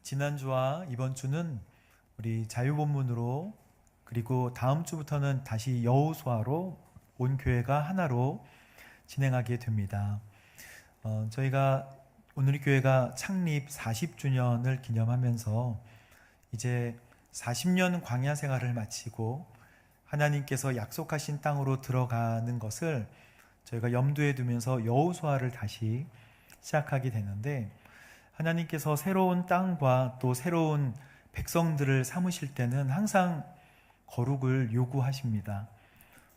지난주와 이번 주는 우리 자유본문으로, 그리고 다음 주부터는 다시 여호수아로 온 교회가 하나로 진행하게 됩니다. 저희가 오늘 교회가 창립 40주년을 기념하면서 이제 40년 광야 생활을 마치고 하나님께서 약속하신 땅으로 들어가는 것을 저희가 염두에 두면서 여호수아를 다시 시작하게 되는데, 하나님께서 새로운 땅과 또 새로운 백성들을 삼으실 때는 항상 거룩을 요구하십니다.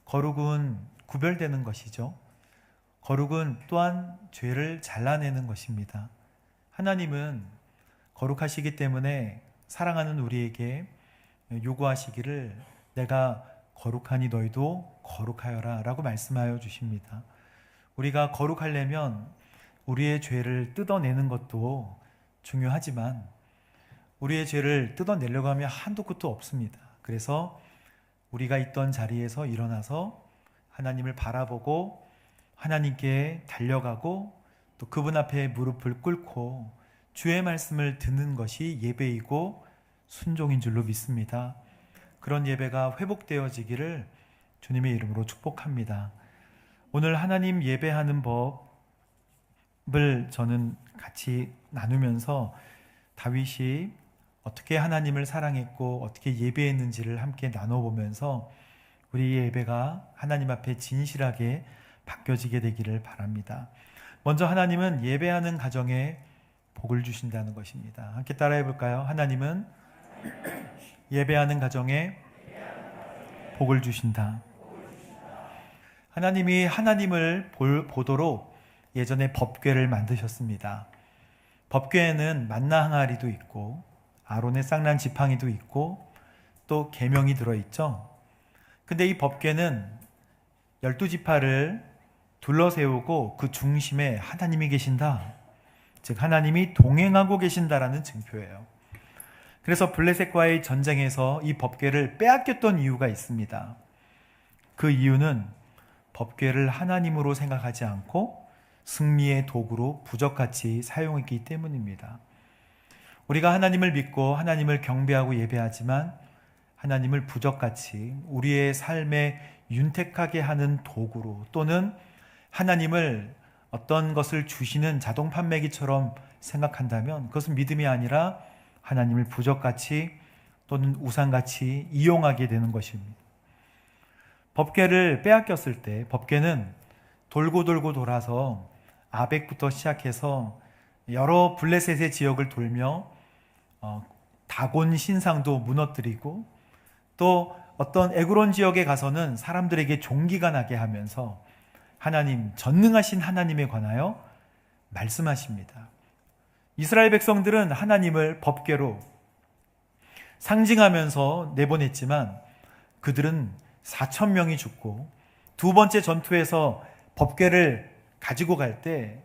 거룩은 구별되는 것이죠. 거룩은 또한 죄를 잘라내는 것입니다. 하나님은 거룩하시기 때문에 사랑하는 우리에게 요구하시기를 내가 거룩하니 너희도 거룩하여라 라고 말씀하여 주십니다. 우리가 거룩하려면 우리의 죄를 뜯어내는 것도 중요하지만 우리의 죄를 뜯어내려고 하면 한도 끝도 없습니다. 그래서 우리가 있던 자리에서 일어나서 하나님을 바라보고 하나님께 달려가고 또 그분 앞에 무릎을 꿇고 주의 말씀을 듣는 것이 예배이고 순종인 줄로 믿습니다. 그런 예배가 회복되어지기를 주님의 이름으로 축복합니다. 오늘 하나님 예배하는 법을 저는 같이 나누면서 다윗이 어떻게 하나님을 사랑했고 어떻게 예배했는지를 함께 나눠보면서 우리의 예배가 하나님 앞에 진실하게 바뀌어지게 되기를 바랍니다. 먼저 하나님은 예배하는 가정에 복을 주신다는 것입니다. 함께 따라해 볼까요? 하나님은 예배하는 가정에 복을 주신다. 하나님이 하나님을 보도록 예전에 법궤를 만드셨습니다. 법궤에는 만나 항아리도 있고 아론의 쌍난 지팡이도 있고 또 계명이 들어있죠. 근데 이 법궤는 12지파를 둘러세우고 그 중심에 하나님이 계신다, 즉 하나님이 동행하고 계신다라는 증표예요. 그래서 블레셋과의 전쟁에서 이 법궤를 빼앗겼던 이유가 있습니다. 그 이유는 법궤를 하나님으로 생각하지 않고 승리의 도구로 부적같이 사용했기 때문입니다. 우리가 하나님을 믿고 하나님을 경배하고 예배하지만 하나님을 부적같이 우리의 삶에 윤택하게 하는 도구로, 또는 하나님을 어떤 것을 주시는 자동 판매기처럼 생각한다면 그것은 믿음이 아니라 하나님을 부적같이 또는 우상같이 이용하게 되는 것입니다. 법궤를 빼앗겼을 때 법궤는 돌고 돌고 돌아서 아벡부터 시작해서 여러 블레셋의 지역을 돌며 다곤 신상도 무너뜨리고 또 어떤 에그론 지역에 가서는 사람들에게 종기가 나게 하면서 하나님, 전능하신 하나님에 관하여 말씀하십니다. 이스라엘 백성들은 하나님을 법궤로 상징하면서 내보냈지만 그들은 4,000명이 죽고 두 번째 전투에서 법궤를 가지고 갈 때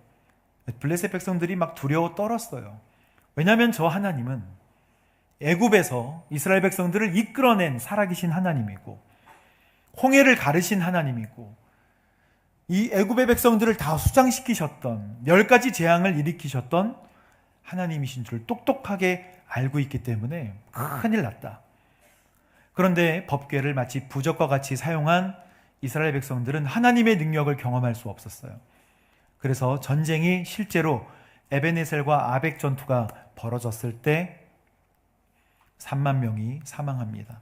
블레셋 백성들이 막 두려워 떨었어요. 왜냐하면 저 하나님은 애굽에서 이스라엘 백성들을 이끌어낸 살아계신 하나님이고 홍해를 가르신 하나님이고 이 애굽의 백성들을 다 수장시키셨던 10가지 재앙을 일으키셨던 하나님이신 줄 똑똑하게 알고 있기 때문에 큰일 났다. 그런데 법궤를 마치 부적과 같이 사용한 이스라엘 백성들은 하나님의 능력을 경험할 수 없었어요. 그래서 전쟁이 실제로 에베네셀과 아벡 전투가 벌어졌을 때 3만 명이 사망합니다.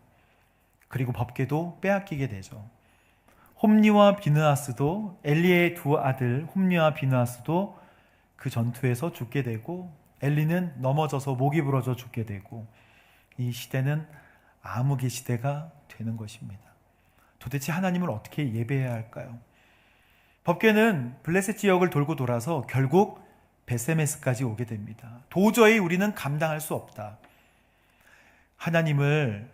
그리고 법궤도 빼앗기게 되죠. 홈리와 비느하스도, 엘리의 두 아들 홈리와 비느하스도 그 전투에서 죽게 되고 엘리는 넘어져서 목이 부러져 죽게 되고 이 시대는 암흑의 시대가 되는 것입니다. 도대체 하나님을 어떻게 예배해야 할까요? 법궤는 블레셋 지역을 돌고 돌아서 결국 베세메스까지 오게 됩니다. 도저히 우리는 감당할 수 없다. 하나님을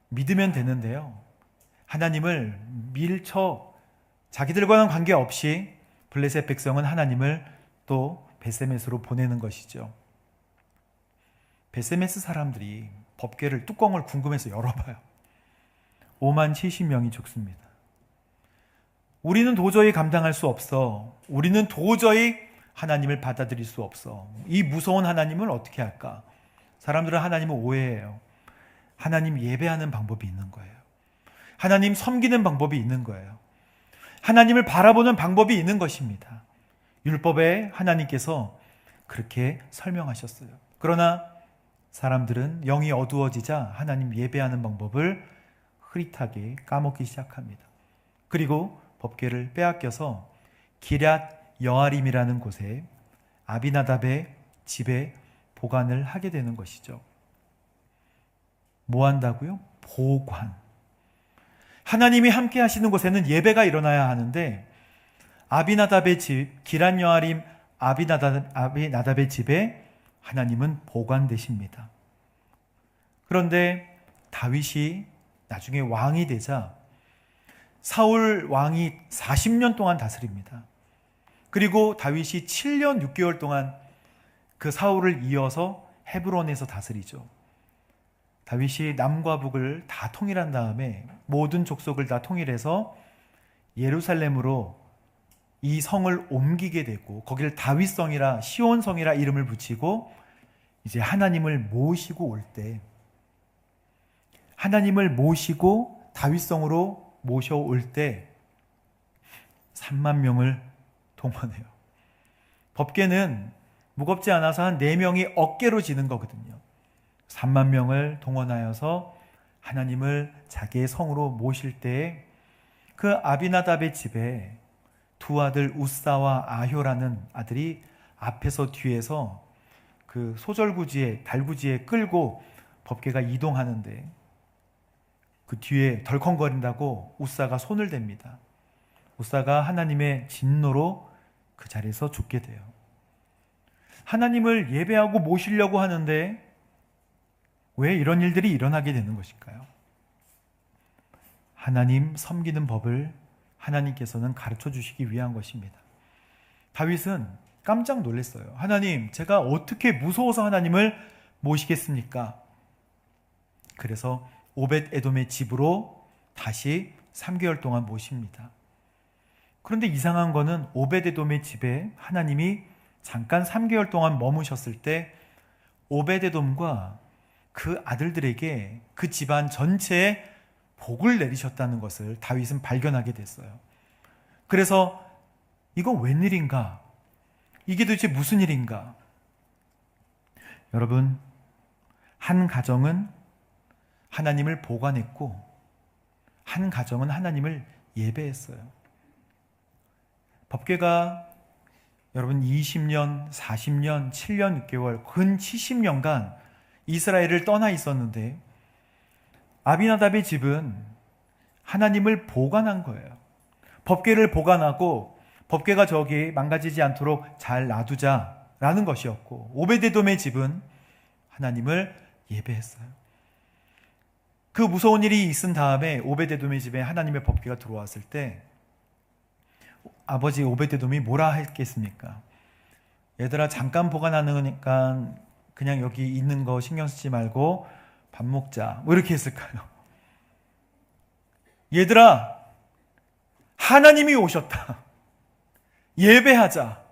믿으면 되는데요, 하나님을 밀쳐 자기들과는 관계없이 블레셋 백성은 하나님을 또 베세메스로 보내는 것이죠. 베세메스 사람들이 법궤를 뚜껑을 궁금해서 열어봐요. 5만 70명이 죽습니다. 우리는 도저히 감당할 수 없어. 우리는 도저히 하나님을 받아들일 수 없어. 이 무서운 하나님을 어떻게 할까? 사람들은 하나님을 오해해요. 하나님 예배하는 방법이 있는 거예요. 하나님 섬기는 방법이 있는 거예요. 하나님을 바라보는 방법이 있는 것입니다. 율법에 하나님께서 그렇게 설명하셨어요. 그러나 사람들은 영이 어두워지자 하나님 예배하는 방법을 흐릿하게 까먹기 시작합니다. 그리고 법궤를 빼앗겨서 기럇 여아림이라는 곳에 아비나답의 집에 보관을 하게 되는 것이죠. 뭐 한다고요? 보관. 하나님이 함께 하시는 곳에는 예배가 일어나야 하는데 아비나답의 집, 기럇 여아림 아비나답의 집에 하나님은 보관되십니다. 그런데 다윗이 나중에 왕이 되자 사울 왕이 40년 동안 다스립니다. 그리고 다윗이 7년 6개월 동안 그 사울을 이어서 헤브론에서 다스리죠. 다윗이 남과 북을 다 통일한 다음에 모든 족속을 다 통일해서 예루살렘으로 이 성을 옮기게 되고 거기를 다윗성이라 시온성이라 이름을 붙이고 이제 하나님을 모시고 올 때, 하나님을 모시고 다윗성으로 모셔올 때 3만 명을 동원해요. 법궤는 무겁지 않아서 한 4명이 어깨로 지는 거거든요. 3만 명을 동원하여서 하나님을 자기의 성으로 모실 때 그 아비나답의 집에 두 아들 우사와 아효라는 아들이 앞에서 뒤에서 그 소절구지에 달구지에 끌고 법궤가 이동하는데 그 뒤에 덜컹거린다고 우사가 손을 댑니다. 우사가 하나님의 진노로 그 자리에서 죽게 돼요. 하나님을 예배하고 모시려고 하는데 왜 이런 일들이 일어나게 되는 것일까요? 하나님 섬기는 법을 하나님께서는 가르쳐 주시기 위한 것입니다. 다윗은 깜짝 놀랐어요. 하나님, 제가 어떻게 무서워서 하나님을 모시겠습니까? 그래서 오벳 에돔의 집으로 다시 3개월 동안 모십니다. 그런데 이상한 거는 오벳 에돔의 집에 하나님이 잠깐 3개월 동안 머무셨을 때 오벳 에돔과 그 아들들에게 그 집안 전체에 복을 내리셨다는 것을 다윗은 발견하게 됐어요. 그래서 이건 웬일인가? 이게 도대체 무슨 일인가? 여러분, 한 가정은 하나님을 보관했고 한 가정은 하나님을 예배했어요. 법궤가 여러분 20년, 40년, 7년 6개월, 근 70년간 이스라엘을 떠나 있었는데 아비나답의 집은 하나님을 보관한 거예요. 법궤를 보관하고 법궤가 저기 망가지지 않도록 잘 놔두자라는 것이었고, 오베데돔의 집은 하나님을 예배했어요. 그 무서운 일이 있은 다음에 오베데돔의 집에 하나님의 법궤가 들어왔을 때 아버지 오베데돔이 뭐라 했겠습니까? 얘들아, 잠깐 보관하니까 그냥 여기 있는 거 신경 쓰지 말고 밥 먹자, 뭐 이렇게 했을까요? 얘들아, 하나님이 오셨다, 예배하자.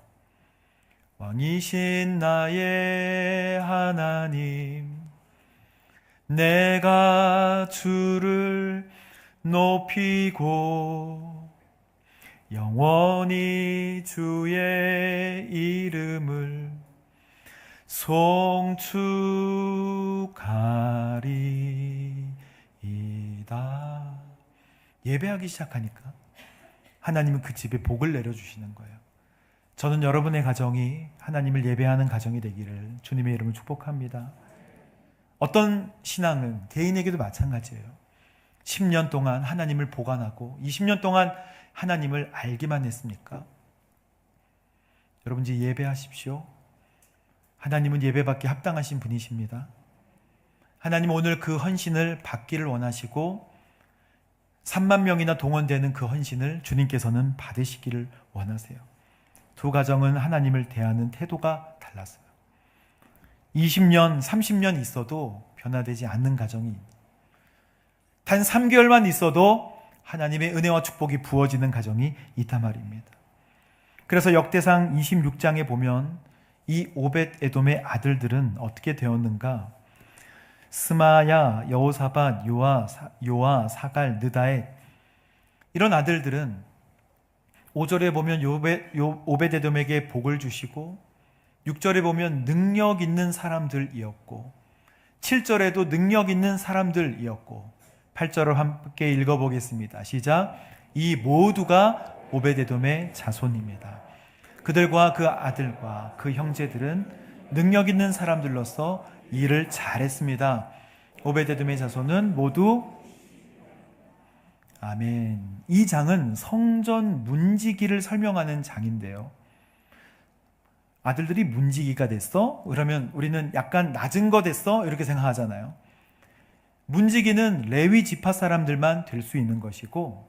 왕이신 나의 하나님, 내가 주를 높이고 영원히 주의 이름을 송축하리이다. 예배하기 시작하니까 하나님은 그 집에 복을 내려주시는 거예요. 저는 여러분의 가정이 하나님을 예배하는 가정이 되기를 주님의 이름으로 축복합니다. 어떤 신앙은 개인에게도 마찬가지예요. 10년 동안 하나님을 보관하고 20년 동안 하나님을 알기만 했습니까? 여러분, 이제 예배하십시오. 하나님은 예배받기 합당하신 분이십니다. 하나님은 오늘 그 헌신을 받기를 원하시고 3만 명이나 동원되는 그 헌신을 주님께서는 받으시기를 원하세요. 두 가정은 하나님을 대하는 태도가 달랐어요. 20년, 30년 있어도 변화되지 않는 가정이, 단 3개월만 있어도 하나님의 은혜와 축복이 부어지는 가정이 있단 말입니다. 그래서 역대상 26장에 보면 이 오벳 에돔의 아들들은 어떻게 되었는가? 스마야, 여호사밧, 요아, 사갈, 느다엣, 이런 아들들은 5절에 보면 오벳 에돔에게 복을 주시고 6절에 보면 능력 있는 사람들이었고 7절에도 능력 있는 사람들이었고 8절을 함께 읽어보겠습니다. 시작. 이 모두가 오벳 에돔의 자손입니다. 그들과 그 아들과 그 형제들은 능력 있는 사람들로서 일을 잘했습니다. 오벳 에돔의 자손은 모두 아멘. 이 장은 성전 문지기를 설명하는 장인데요. 아들들이 문지기가 됐어? 그러면 우리는 약간 낮은 거 됐어? 이렇게 생각하잖아요. 문지기는 레위 지파 사람들만 될 수 있는 것이고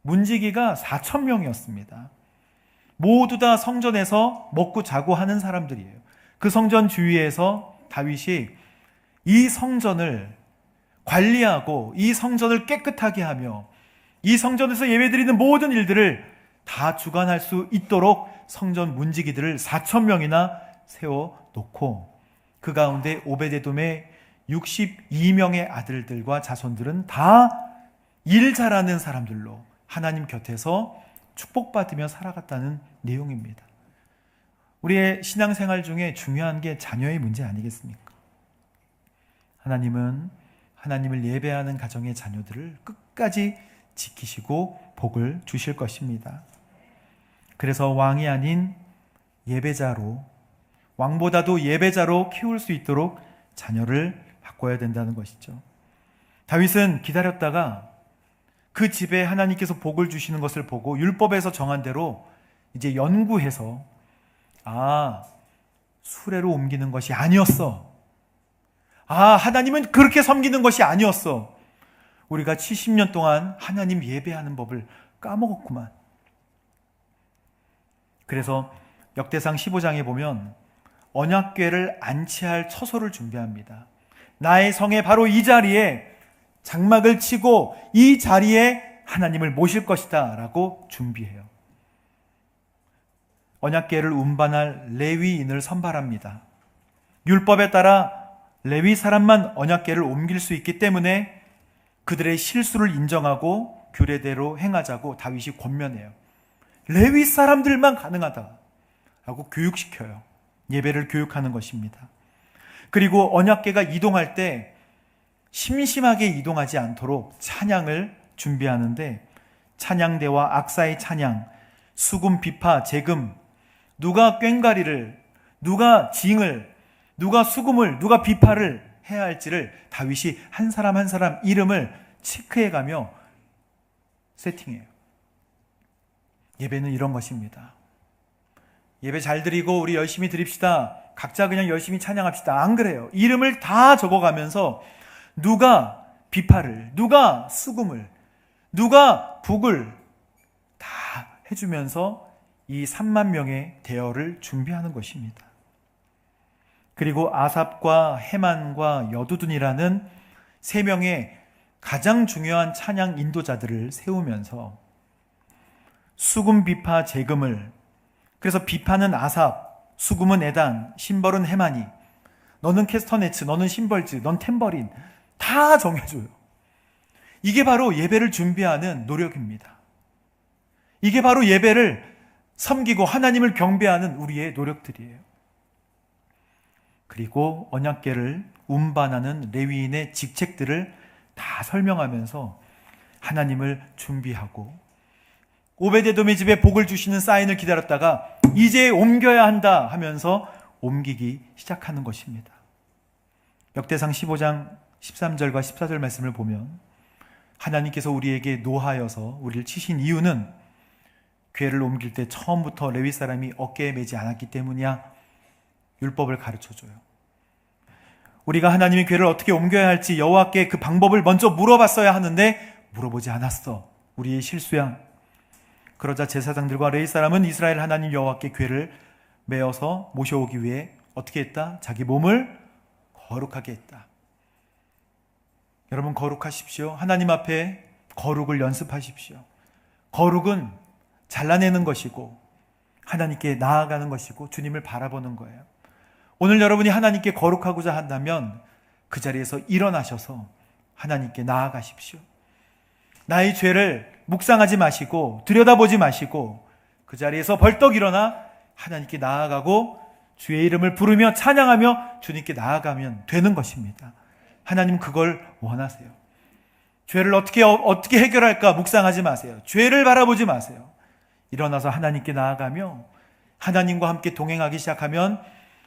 문지기가 4,000명이었습니다. 모두 다 성전에서 먹고 자고 하는 사람들이에요. 그 성전 주위에서 다윗이 이 성전을 관리하고 이 성전을 깨끗하게 하며 이 성전에서 예배드리는 모든 일들을 다 주관할 수 있도록 성전 문지기들을 4,000명이나 세워놓고 그 가운데 오벳 에돔의 62명의 아들들과 자손들은 다 일 잘하는 사람들로 하나님 곁에서 축복받으며 살아갔다는 내용입니다. 우리의 신앙생활 중에 중요한 게 자녀의 문제 아니겠습니까? 하나님은 하나님을 예배하는 가정의 자녀들을 끝까지 지키시고 복을 주실 것입니다. 그래서 왕이 아닌 예배자로, 왕보다도 예배자로 키울 수 있도록 자녀를 바꿔야 된다는 것이죠. 다윗은 기다렸다가 그 집에 하나님께서 복을 주시는 것을 보고 율법에서 정한 대로 이제 연구해서 수레로 옮기는 것이 아니었어. 하나님은 그렇게 섬기는 것이 아니었어. 우리가 70년 동안 하나님 예배하는 법을 까먹었구만. 그래서 역대상 15장에 보면 언약궤를 안치할 처소를 준비합니다. 나의 성에 바로 이 자리에 장막을 치고 이 자리에 하나님을 모실 것이다 라고 준비해요. 언약궤를 운반할 레위인을 선발합니다. 율법에 따라 레위 사람만 언약궤를 옮길 수 있기 때문에 그들의 실수를 인정하고 규례대로 행하자고 다윗이 권면해요. 레위 사람들만 가능하다라고 교육시켜요. 예배를 교육하는 것입니다. 그리고 언약궤가 이동할 때 심심하게 이동하지 않도록 찬양을 준비하는데 찬양대와 악사의 찬양, 수금, 비파, 재금, 누가 꽹과리를, 누가 징을, 누가 수금을, 누가 비파를 해야 할지를 다윗이 한 사람 한 사람 이름을 체크해가며 세팅해요. 예배는 이런 것입니다. 예배 잘 드리고 우리 열심히 드립시다. 각자 그냥 열심히 찬양합시다. 안 그래요. 이름을 다 적어가면서 누가 비파를, 누가 수금을, 누가 북을 다 해주면서 이 3만 명의 대여를 준비하는 것입니다. 그리고 아삽과 헤만과 여두둔이라는 3명의 가장 중요한 찬양 인도자들을 세우면서 수금, 비파, 재금을, 그래서 비파는 아삽, 수금은 에단, 심벌은 헤만이, 너는 캐스터네츠, 너는 심벌즈, 넌 탬버린 다 정해줘요. 이게 바로 예배를 준비하는 노력입니다. 이게 바로 예배를 섬기고 하나님을 경배하는 우리의 노력들이에요. 그리고 언약궤를 운반하는 레위인의 직책들을 다 설명하면서 하나님을 준비하고 오벳 에돔의 집에 복을 주시는 사인을 기다렸다가 이제 옮겨야 한다 하면서 옮기기 시작하는 것입니다. 역대상 15장 13절과 14절 말씀을 보면 하나님께서 우리에게 노하여서 우리를 치신 이유는 궤를 옮길 때 처음부터 레위 사람이 어깨에 매지 않았기 때문이야. 율법을 가르쳐줘요. 우리가 하나님의 궤를 어떻게 옮겨야 할지 여호와께 그 방법을 먼저 물어봤어야 하는데 물어보지 않았어. 우리의 실수야. 그러자 제사장들과 레위 사람은 이스라엘 하나님 여호와께 궤를 메어서 모셔오기 위해 어떻게 했다? 자기 몸을 거룩하게 했다. 여러분 거룩하십시오. 하나님 앞에 거룩을 연습하십시오. 거룩은 잘라내는 것이고 하나님께 나아가는 것이고 주님을 바라보는 거예요. 오늘 여러분이 하나님께 거룩하고자 한다면 그 자리에서 일어나셔서 하나님께 나아가십시오. 나의 죄를 묵상하지 마시고 들여다보지 마시고 그 자리에서 벌떡 일어나 하나님께 나아가고 주의 이름을 부르며 찬양하며 주님께 나아가면 되는 것입니다. 하나님 그걸 원하세요. 죄를 어떻게 해결할까 묵상하지 마세요. 죄를 바라보지 마세요. 일어나서 하나님께 나아가며 하나님과 함께 동행하기 시작하면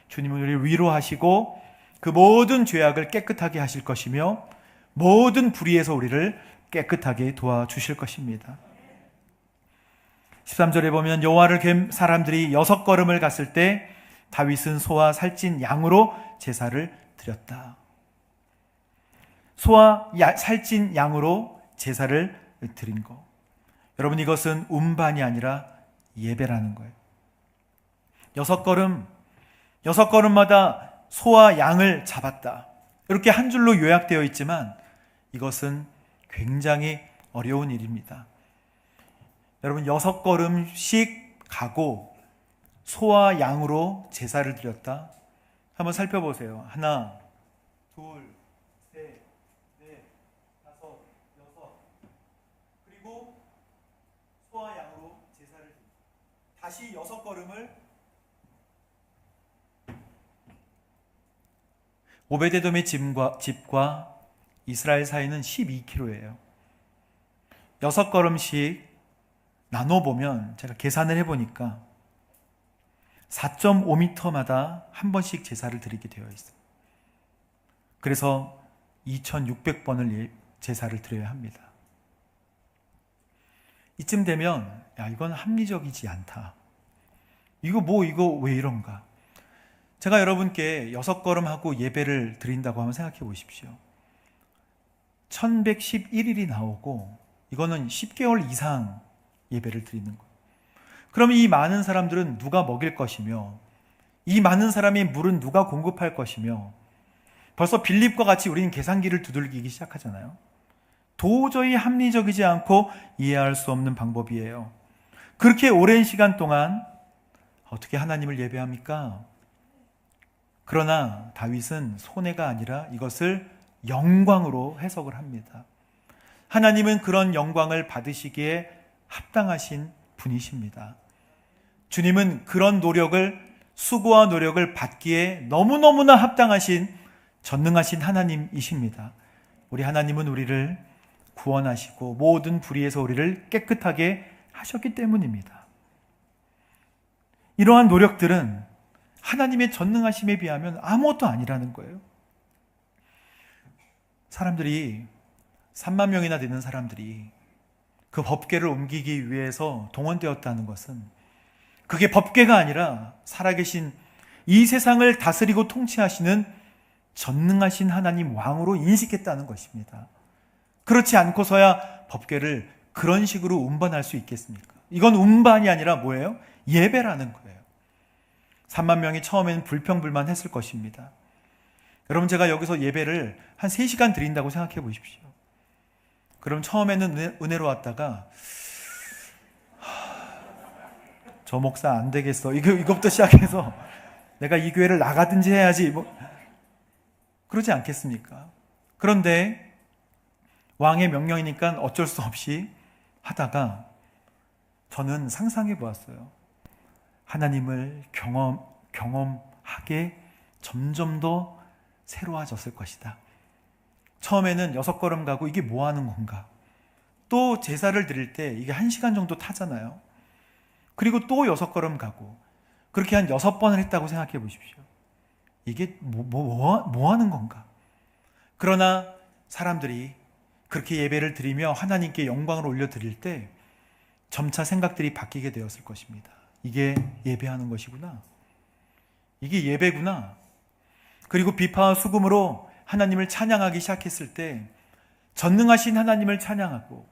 주님은 우리를 위로하시고 그 모든 죄악을 깨끗하게 하실 것이며 모든 불의에서 우리를 깨끗하게 도와주실 것입니다. 13절에 보면 여호와를 괸 사람들이 6걸음을 갔을 때 다윗은 소와 살찐 양으로 제사를 드렸다. 소와 살찐 양으로 제사를 드린 것. 여러분 이것은 운반이 아니라 예배라는 거예요. 6걸음마다 소와 양을 잡았다. 이렇게 한 줄로 요약되어 있지만 이것은 굉장히 어려운 일입니다. 여러분 6걸음씩 가고 소와 양으로 제사를 드렸다. 한번 살펴보세요. 하나, 둘, 셋, 넷, 다섯, 여섯. 그리고 소와 양으로 제사를 드립니다. 다시 6걸음을 오베데돔의 집과 이스라엘 사이는 12km예요. 6걸음씩 나눠보면 제가 계산을 해보니까 4.5m마다 한 번씩 제사를 드리게 되어 있어요. 그래서 2600번을 제사를 드려야 합니다. 이쯤 되면 이건 합리적이지 않다. 이거 왜 이런가? 제가 여러분께 6걸음하고 예배를 드린다고 한번 생각해 보십시오. 1111일이 나오고 이거는 10개월 이상 예배를 드리는 거예요. 그러면 이 많은 사람들은 누가 먹일 것이며 이 많은 사람의 물은 누가 공급할 것이며 벌써 빌립과 같이 우리는 계산기를 두들기기 시작하잖아요. 도저히 합리적이지 않고 이해할 수 없는 방법이에요. 그렇게 오랜 시간 동안 어떻게 하나님을 예배합니까? 그러나 다윗은 손해가 아니라 이것을 영광으로 해석을 합니다. 하나님은 그런 영광을 받으시기에 합당하신 분이십니다. 주님은 그런 수고와 노력을 받기에 너무너무나 합당하신 전능하신 하나님이십니다. 우리 하나님은 우리를 구원하시고 모든 불의에서 우리를 깨끗하게 하셨기 때문입니다. 이러한 노력들은 하나님의 전능하심에 비하면 아무것도 아니라는 거예요. 사람들이 3만 명이나 되는 사람들이 그 법궤를 옮기기 위해서 동원되었다는 것은 그게 법궤가 아니라 살아계신 이 세상을 다스리고 통치하시는 전능하신 하나님 왕으로 인식했다는 것입니다. 그렇지 않고서야 법궤를 그런 식으로 운반할 수 있겠습니까? 이건 운반이 아니라 뭐예요? 예배라는 거예요. 3만 명이 처음에는 불평불만했을 것입니다. 여러분 제가 여기서 예배를 한 3시간 드린다고 생각해 보십시오. 그럼 처음에는 은혜로 왔다가 저 목사 안 되겠어. 이것부터 시작해서 내가 이 교회를 나가든지 해야지. 그러지 않겠습니까? 그런데 왕의 명령이니까 어쩔 수 없이 하다가 저는 상상해 보았어요. 하나님을 경험하게 점점 더 새로워졌을 것이다. 처음에는 6걸음 가고 이게 뭐 하는 건가? 또 제사를 드릴 때 이게 1시간 정도 타잖아요. 그리고 또 6걸음 가고 그렇게 한 6번을 했다고 생각해 보십시오. 이게 뭐 하는 건가? 그러나 사람들이 그렇게 예배를 드리며 하나님께 영광을 올려드릴 때 점차 생각들이 바뀌게 되었을 것입니다. 이게 예배하는 것이구나. 이게 예배구나. 그리고 비파와 수금으로 하나님을 찬양하기 시작했을 때 전능하신 하나님을 찬양하고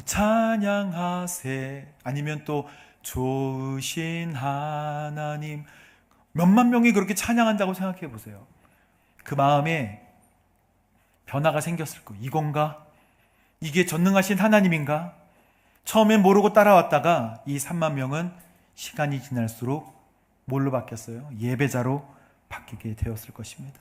찬양하세 아니면 또 좋으신 하나님 몇만 명이 그렇게 찬양한다고 생각해 보세요. 그 마음에 변화가 생겼을 거예요. 이건가? 이게 전능하신 하나님인가? 처음엔 모르고 따라왔다가 이 3만 명은 시간이 지날수록 뭘로 바뀌었어요? 예배자로 바뀌게 되었을 것입니다.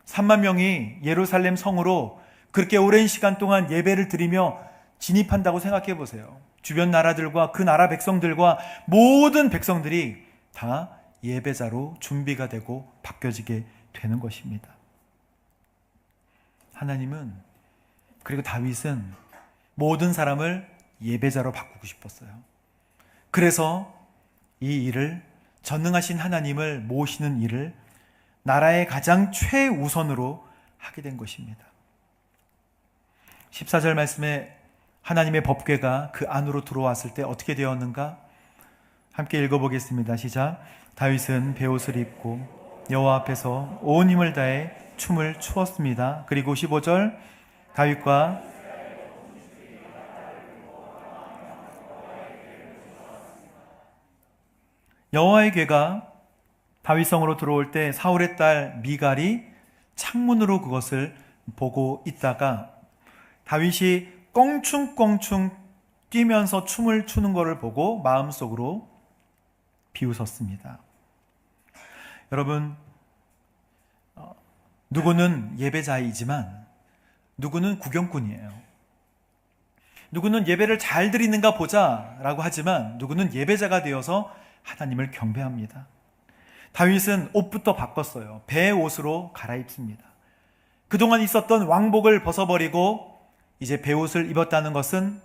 3만 명이 예루살렘 성으로 그렇게 오랜 시간 동안 예배를 드리며 진입한다고 생각해 보세요. 주변 나라들과 그 나라 백성들과 모든 백성들이 다 예배자로 준비가 되고 바뀌어지게 되는 것입니다. 하나님은, 그리고 다윗은 모든 사람을 예배자로 바꾸고 싶었어요. 그래서 이 일을, 전능하신 하나님을 모시는 일을 나라의 가장 최우선으로 하게 된 것입니다. 14절 말씀에 하나님의 법궤가 그 안으로 들어왔을 때 어떻게 되었는가? 함께 읽어보겠습니다. 시작. 다윗은 베옷을 입고 여호와 앞에서 온 힘을 다해 춤을 추었습니다. 그리고 15절, 다윗과 여호와의 궤가 다윗성으로 들어올 때 사울의 딸 미갈이 창문으로 그것을 보고 있다가 다윗이 껑충껑충 뛰면서 춤을 추는 것을 보고 마음속으로 비웃었습니다. 여러분, 누구는 예배자이지만 누구는 구경꾼이에요. 누구는 예배를 잘 드리는가 보자라고 하지만 누구는 예배자가 되어서 하나님을 경배합니다. 다윗은 옷부터 바꿨어요. 배 옷으로 갈아입습니다. 그동안 있었던 왕복을 벗어버리고 이제 배옷을 입었다는 것은,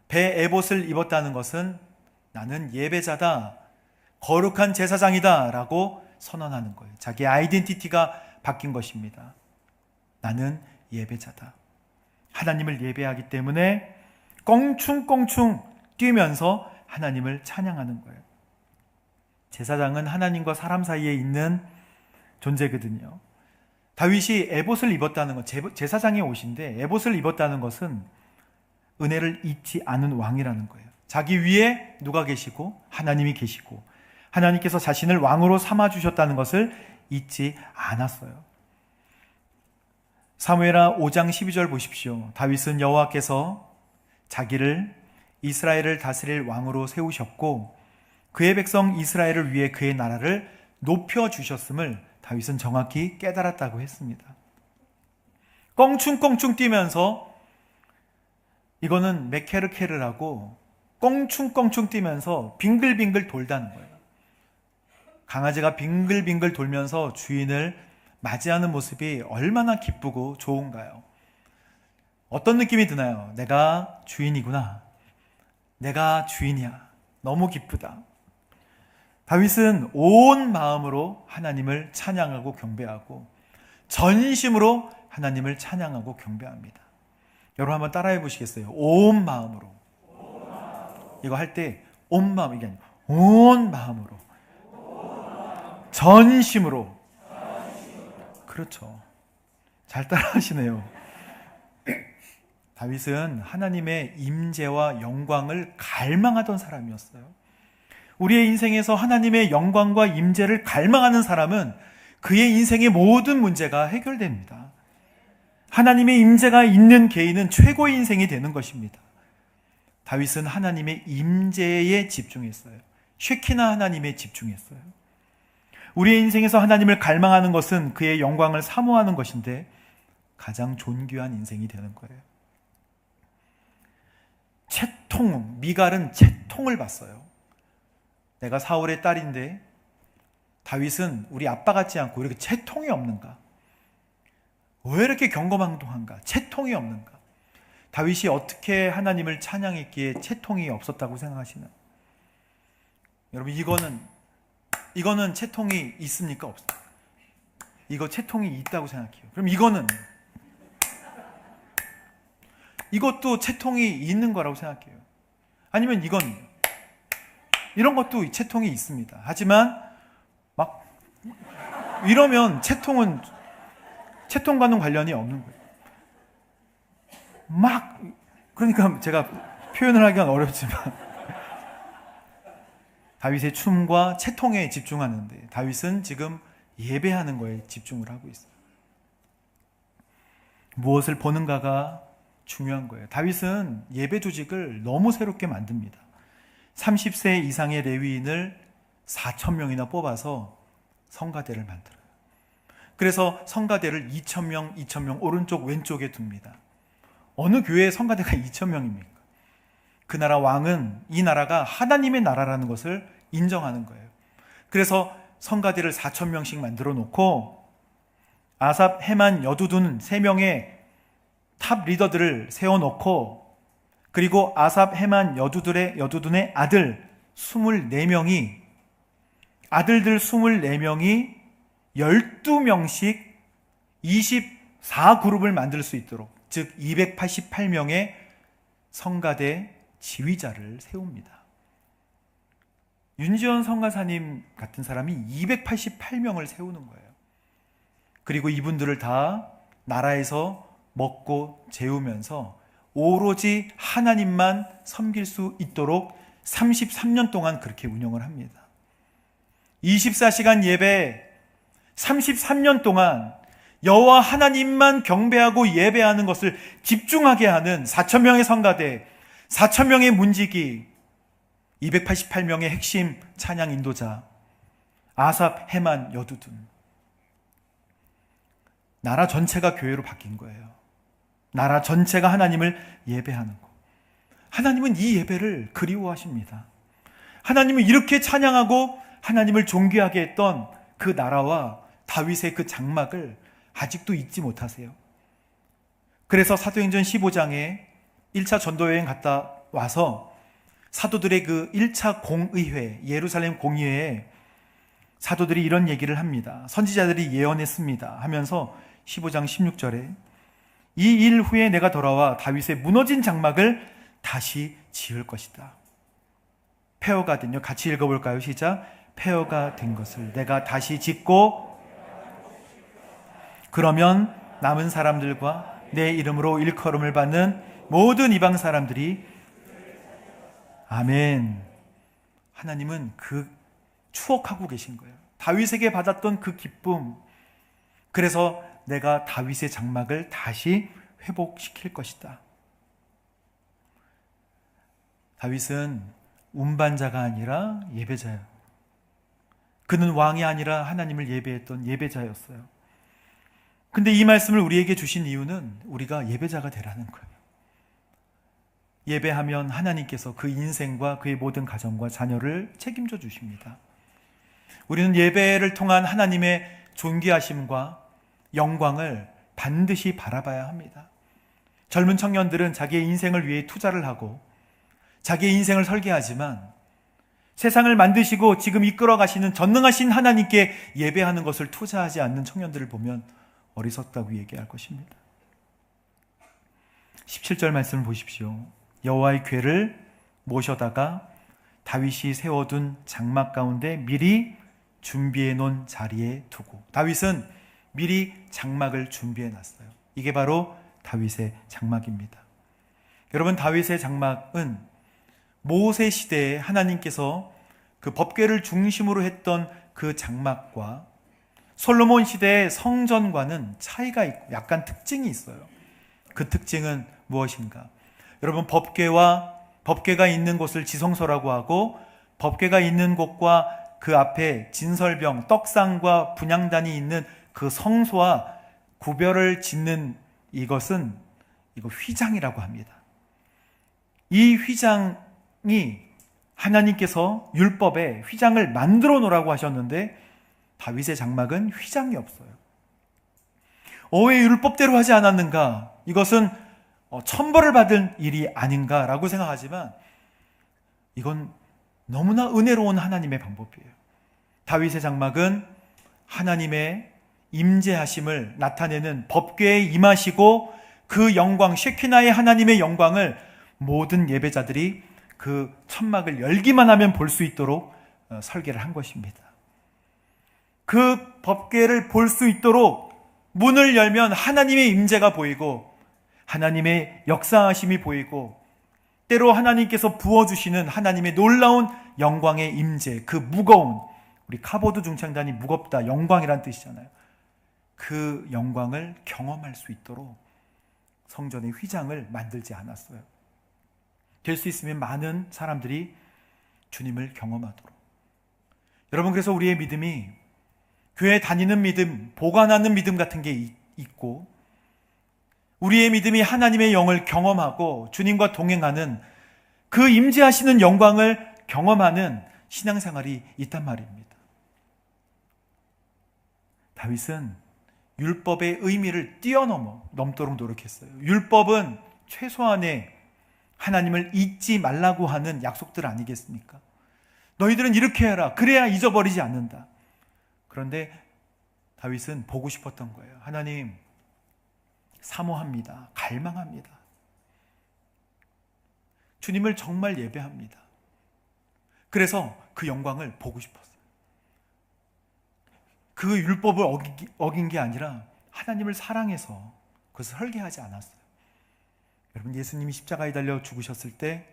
배 에봇을 입었다는 것은 나는 예배자다, 거룩한 제사장이다 라고 선언하는 거예요. 자기 아이덴티티가 바뀐 것입니다. 나는 예배자다. 하나님을 예배하기 때문에 껑충껑충 뛰면서 하나님을 찬양하는 거예요. 제사장은 하나님과 사람 사이에 있는 존재거든요. 다윗이 에봇을 입었다는 것, 제사장의 옷인데 에봇을 입었다는 것은 은혜를 잊지 않은 왕이라는 거예요. 자기 위에 누가 계시고 하나님이 계시고 하나님께서 자신을 왕으로 삼아주셨다는 것을 잊지 않았어요. 사무엘하 5장 12절 보십시오. 다윗은 여호와께서 자기를 이스라엘을 다스릴 왕으로 세우셨고 그의 백성 이스라엘을 위해 그의 나라를 높여주셨음을 다윗은 정확히 깨달았다고 했습니다. 껑충껑충 뛰면서, 이거는 메케르케르라고 껑충껑충 뛰면서 빙글빙글 돌다는 거예요. 강아지가 빙글빙글 돌면서 주인을 맞이하는 모습이 얼마나 기쁘고 좋은가요? 어떤 느낌이 드나요? 내가 주인이구나. 내가 주인이야. 너무 기쁘다. 다윗은 온 마음으로 하나님을 찬양하고 경배하고 전심으로 하나님을 찬양하고 경배합니다. 여러분 한번 따라해 보시겠어요? 온 마음으로. 이거 할 때 온 마음, 이게 아니고 온 마음으로, 전심으로. 그렇죠. 잘 따라하시네요. 다윗은 하나님의 임재와 영광을 갈망하던 사람이었어요. 우리의 인생에서 하나님의 영광과 임재를 갈망하는 사람은 그의 인생의 모든 문제가 해결됩니다. 하나님의 임재가 있는 개인은 최고의 인생이 되는 것입니다. 다윗은 하나님의 임재에 집중했어요. 쉐키나 하나님에 집중했어요. 우리의 인생에서 하나님을 갈망하는 것은 그의 영광을 사모하는 것인데 가장 존귀한 인생이 되는 거예요. 채통, 미갈은 채통을 봤어요. 내가 사울의 딸인데 다윗은 우리 아빠 같지 않고 이렇게 채통이 없는가? 왜 이렇게 경거망동한가? 채통이 없는가? 다윗이 어떻게 하나님을 찬양했기에 채통이 없었다고 생각하시나요? 여러분, 이거는 채통이 있습니까? 없습니까? 이거 채통이 있다고 생각해요. 그럼 이것도 채통이 있는 거라고 생각해요. 아니면 이런 것도 채통이 있습니다. 하지만 막 이러면 채통과는 관련이 없는 거예요. 그러니까 제가 표현을 하기는 어렵지만 다윗의 춤과 채통에 집중하는데 다윗은 지금 예배하는 거에 집중을 하고 있어요. 무엇을 보는가가 중요한 거예요. 다윗은 예배 조직을 너무 새롭게 만듭니다. 30세 이상의 레위인을 4,000명이나 뽑아서 성가대를 만들어요. 그래서 성가대를 2,000명 오른쪽 왼쪽에 둡니다. 어느 교회의 성가대가 2,000명입니까? 그 나라 왕은 이 나라가 하나님의 나라라는 것을 인정하는 거예요. 그래서 성가대를 4,000명씩 만들어 놓고 아삽, 헤만, 여두둔 3명의 탑 리더들을 세워놓고, 그리고 아삽, 헤만, 여두둔의 아들 24명이, 아들들 24명이 12명씩 24그룹을 만들 수 있도록, 즉 288명의 성가대 지휘자를 세웁니다. 윤지원 성가사님 같은 사람이 288명을 세우는 거예요. 그리고 이분들을 다 나라에서 먹고 재우면서 오로지 하나님만 섬길 수 있도록 33년 동안 그렇게 운영을 합니다. 24시간 예배, 33년 동안 여호와 하나님만 경배하고 예배하는 것을 집중하게 하는 4,000명의 성가대, 4,000명의 문지기, 288명의 핵심 찬양 인도자, 아삽, 헤만, 여두둔. 나라 전체가 교회로 바뀐 거예요. 나라 전체가 하나님을 예배하는 거. 하나님은 이 예배를 그리워하십니다. 하나님은 이렇게 찬양하고 하나님을 존귀하게 했던 그 나라와 다윗의 그 장막을 아직도 잊지 못하세요. 그래서 사도행전 15장에 1차 전도여행 갔다 와서 사도들의 그 1차 공의회, 예루살렘 공의회에 사도들이 이런 얘기를 합니다. 선지자들이 예언했습니다 하면서 15장 16절에 이 일 후에 내가 돌아와 다윗의 무너진 장막을 다시 지을 것이다. 폐허가 된요. 같이 읽어볼까요? 시작. 폐허가 된 것을 내가 다시 짓고 그러면 남은 사람들과 내 이름으로 일컬음을 받는 모든 이방 사람들이 아멘. 하나님은 그 추억하고 계신 거예요. 다윗에게 받았던 그 기쁨. 그래서 내가 다윗의 장막을 다시 회복시킬 것이다. 다윗은 운반자가 아니라 예배자예요. 그는 왕이 아니라 하나님을 예배했던 예배자였어요. 근데 이 말씀을 우리에게 주신 이유는 우리가 예배자가 되라는 거예요. 예배하면 하나님께서 그 인생과 그의 모든 가정과 자녀를 책임져 주십니다. 우리는 예배를 통한 하나님의 존귀하심과 영광을 반드시 바라봐야 합니다. 젊은 청년들은 자기의 인생을 위해 투자를 하고 자기의 인생을 설계하지만 세상을 만드시고 지금 이끌어 가시는 전능하신 하나님께 예배하는 것을 투자하지 않는 청년들을 보면 어리석다고 얘기할 것입니다. 17절 말씀을 보십시오. 여호와의 궤를 모셔다가 다윗이 세워둔 장막 가운데 미리 준비해 놓은 자리에 두고, 다윗은 미리 장막을 준비해 놨어요. 이게 바로 다윗의 장막입니다. 여러분, 다윗의 장막은 모세 시대에 하나님께서 그 법궤를 중심으로 했던 그 장막과 솔로몬 시대의 성전과는 차이가 있고 약간 특징이 있어요. 그 특징은 무엇인가? 여러분, 법궤가 있는 곳을 지성소라고 하고, 법궤가 있는 곳과 그 앞에 진설병, 떡상과 분향단이 있는 그 성소와 구별을 짓는 이것은 휘장이라고 합니다. 이 휘장이 하나님께서 율법에 휘장을 만들어 놓으라고 하셨는데 다윗의 장막은 휘장이 없어요. 왜 율법대로 하지 않았는가? 이것은 천벌을 받을 일이 아닌가라고 생각하지만 이건 너무나 은혜로운 하나님의 방법이에요. 다윗의 장막은 하나님의 임재하심을 나타내는 법궤에 임하시고 그 영광, 쉐키나의 하나님의 영광을 모든 예배자들이 그 천막을 열기만 하면 볼 수 있도록 설계를 한 것입니다. 그 법궤를 볼 수 있도록 문을 열면 하나님의 임재가 보이고 하나님의 역사하심이 보이고 때로 하나님께서 부어주시는 하나님의 놀라운 영광의 임재, 그 무거운, 우리 카보드 중창단이 무겁다, 영광이란 뜻이잖아요. 그 영광을 경험할 수 있도록 성전의 휘장을 만들지 않았어요. 될 수 있으면 많은 사람들이 주님을 경험하도록. 여러분, 그래서 우리의 믿음이 교회 다니는 믿음, 보관하는 믿음 같은 게 있고, 우리의 믿음이 하나님의 영을 경험하고 주님과 동행하는 그 임재하시는 영광을 경험하는 신앙생활이 있단 말입니다. 다윗은 율법의 의미를 뛰어넘도록 노력했어요. 율법은 최소한의 하나님을 잊지 말라고 하는 약속들 아니겠습니까? 너희들은 이렇게 해라. 그래야 잊어버리지 않는다. 그런데 다윗은 보고 싶었던 거예요. 하나님, 사모합니다. 갈망합니다. 주님을 정말 예배합니다. 그래서 그 영광을 보고 싶었어요. 그 율법을 어긴 게 아니라 하나님을 사랑해서 그것을 설계하지 않았어요. 여러분, 예수님이 십자가에 달려 죽으셨을 때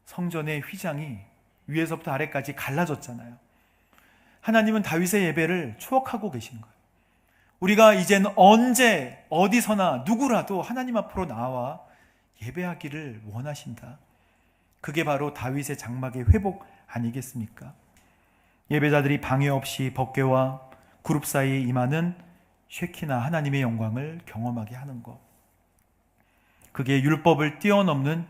성전의 휘장이 위에서부터 아래까지 갈라졌잖아요. 하나님은 다윗의 예배를 추억하고 계신 거예요. 우리가 이제는 언제 어디서나 누구라도 하나님 앞으로 나와 예배하기를 원하신다. 그게 바로 다윗의 장막의 회복 아니겠습니까? 예배자들이 방해 없이 법궤와 그룹 사이에 임하는 쉐키나 하나님의 영광을 경험하게 하는 것. 그게 율법을 뛰어넘는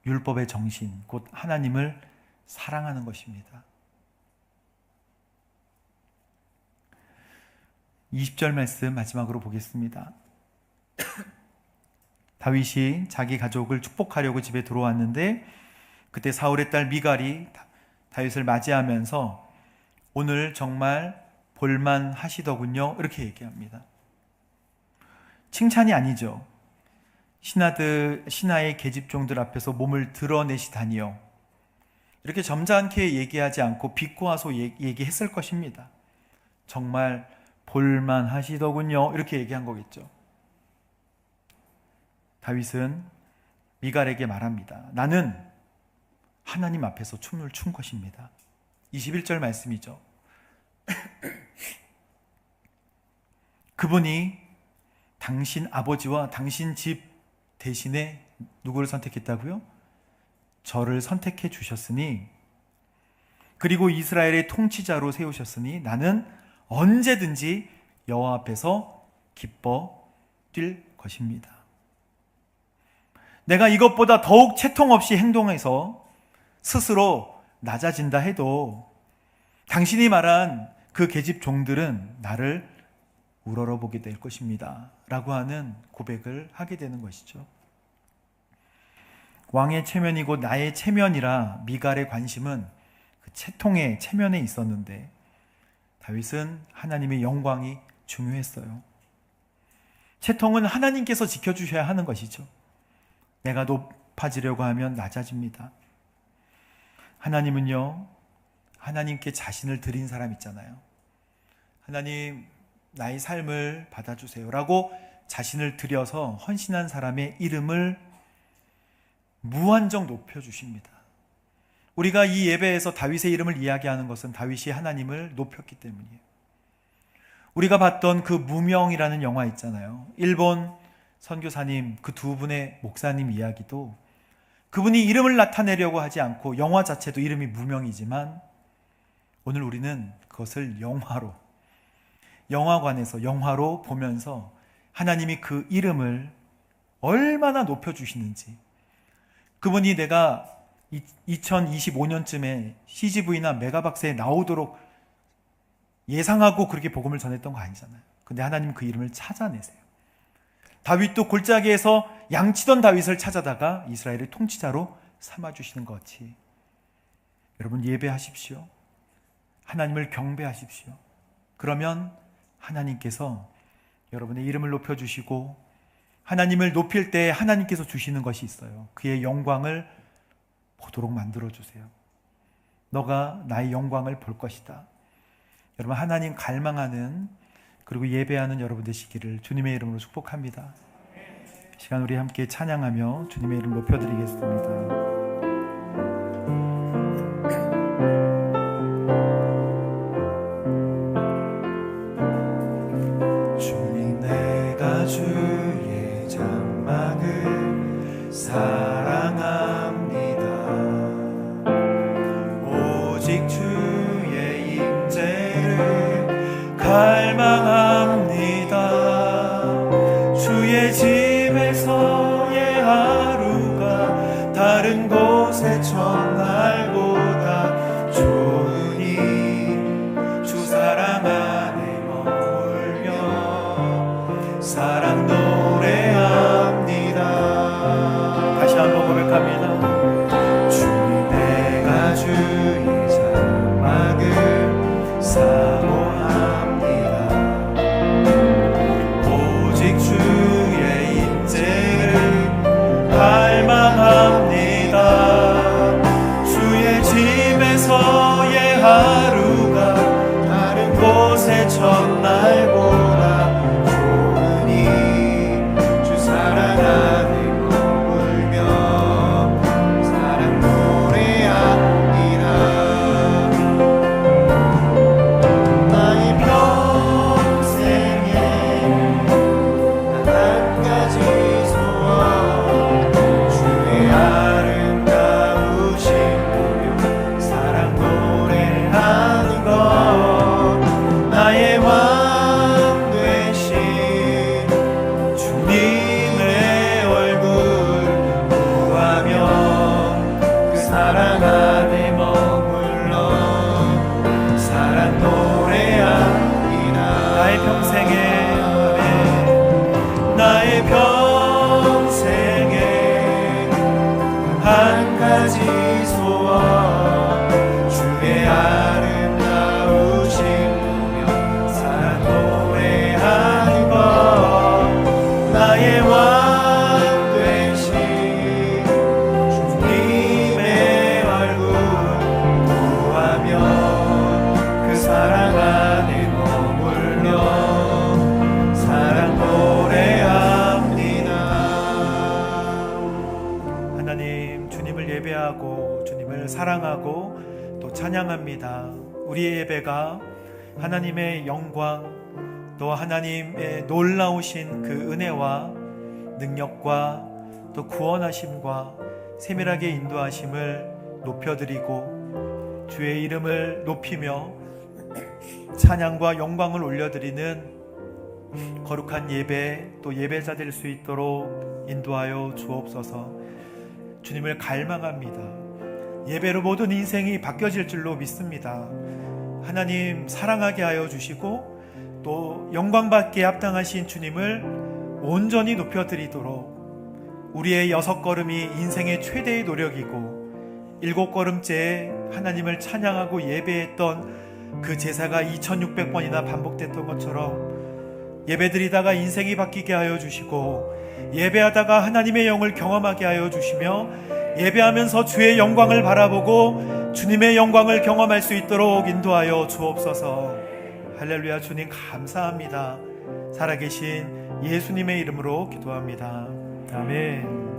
율법의 정신, 곧 하나님을 사랑하는 것입니다. 20절 말씀 마지막으로 보겠습니다. 다윗이 자기 가족을 축복하려고 집에 들어왔는데 그때 사울의 딸 미갈이 다윗을 맞이하면서 오늘 정말 볼만 하시더군요, 이렇게 얘기합니다. 칭찬이 아니죠. 신하의 계집종들 앞에서 몸을 드러내시다니요, 이렇게 점잖게 얘기하지 않고 비꼬아서 얘기했을 것입니다. 정말 볼만 하시더군요, 이렇게 얘기한 거겠죠. 다윗은 미갈에게 말합니다. 나는 하나님 앞에서 춤을 춘 것입니다. 21절 말씀이죠. 그분이 당신 아버지와 당신 집 대신에 누구를 선택했다고요? 저를 선택해 주셨으니, 그리고 이스라엘의 통치자로 세우셨으니 나는 언제든지 여호와 앞에서 기뻐 뛸 것입니다. 내가 이것보다 더욱 채통 없이 행동해서 스스로 낮아진다 해도 당신이 말한 그 계집 종들은 나를 우러러보게 될 것입니다 라고 하는 고백을 하게 되는 것이죠. 왕의 체면이고 나의 체면이라 미갈의 관심은 그 채통의 체면에 있었는데 다윗은 하나님의 영광이 중요했어요. 채통은 하나님께서 지켜주셔야 하는 것이죠. 내가 높아지려고 하면 낮아집니다. 하나님은요, 하나님께 자신을 드린 사람 있잖아요. 하나님, 나의 삶을 받아주세요 라고 자신을 드려서 헌신한 사람의 이름을 무한정 높여주십니다. 우리가 이 예배에서 다윗의 이름을 이야기하는 것은 다윗이 하나님을 높였기 때문이에요. 우리가 봤던 그 무명이라는 영화 있잖아요. 일본 선교사님, 그 두 분의 목사님 이야기도 그분이 이름을 나타내려고 하지 않고 영화 자체도 이름이 무명이지만 오늘 우리는 그것을 영화관에서 영화로 보면서 하나님이 그 이름을 얼마나 높여주시는지, 그분이 내가 2025년쯤에 CGV나 메가박스에 나오도록 예상하고 그렇게 복음을 전했던 거 아니잖아요. 근데 하나님 그 이름을 찾아내세요. 다윗도 골짜기에서 양치던 다윗을 찾아다가 이스라엘의 통치자로 삼아주시는 것 같이 여러분, 예배하십시오. 하나님을 경배하십시오. 그러면 하나님께서 여러분의 이름을 높여주시고, 하나님을 높일 때 하나님께서 주시는 것이 있어요. 그의 영광을 보도록 만들어주세요. 너가 나의 영광을 볼 것이다. 여러분, 하나님 갈망하는, 그리고 예배하는 여러분 되시기를 주님의 이름으로 축복합니다. 시간 우리 함께 찬양하며 주님의 이름 높여드리겠습니다. 주의 장막을 사랑합니다. 사랑 노래합니다. 다시 한번 고백합니다. 주님 내가 주의 자막을 사모합니다. 오직 주의 임재를 갈망합니다. 주의 집에서의 하루가 다른 곳의 첫날보다 한 가지 소원 주의 아름다우신 보며 사랑 노래하는 것 나의 왕 되신 주님의 얼굴 구하며 그 사랑 안에 머물러 사랑 노래합니다. 하나님, 주님을 예배하고 주님을 사랑하고 또 찬양합니다. 우리의 예배가 하나님의 영광 또 하나님의 놀라우신 그 은혜와 능력과 또 구원하심과 세밀하게 인도하심을 높여드리고 주의 이름을 높이며 찬양과 영광을 올려드리는 거룩한 예배 또 예배자 될 수 있도록 인도하여 주옵소서. 주님을 갈망합니다. 예배로 모든 인생이 바뀌어질 줄로 믿습니다. 하나님 사랑하게 하여 주시고 또 영광받기에 합당하신 주님을 온전히 높여드리도록 우리의 6걸음이 인생의 최대의 노력이고 7걸음째에 하나님을 찬양하고 예배했던 그 제사가 2600번이나 반복됐던 것처럼 예배드리다가 인생이 바뀌게 하여 주시고 예배하다가 하나님의 영을 경험하게 하여 주시며 예배하면서 주의 영광을 바라보고 주님의 영광을 경험할 수 있도록 인도하여 주옵소서. 할렐루야. 주님 감사합니다. 살아계신 예수님의 이름으로 기도합니다. 아멘.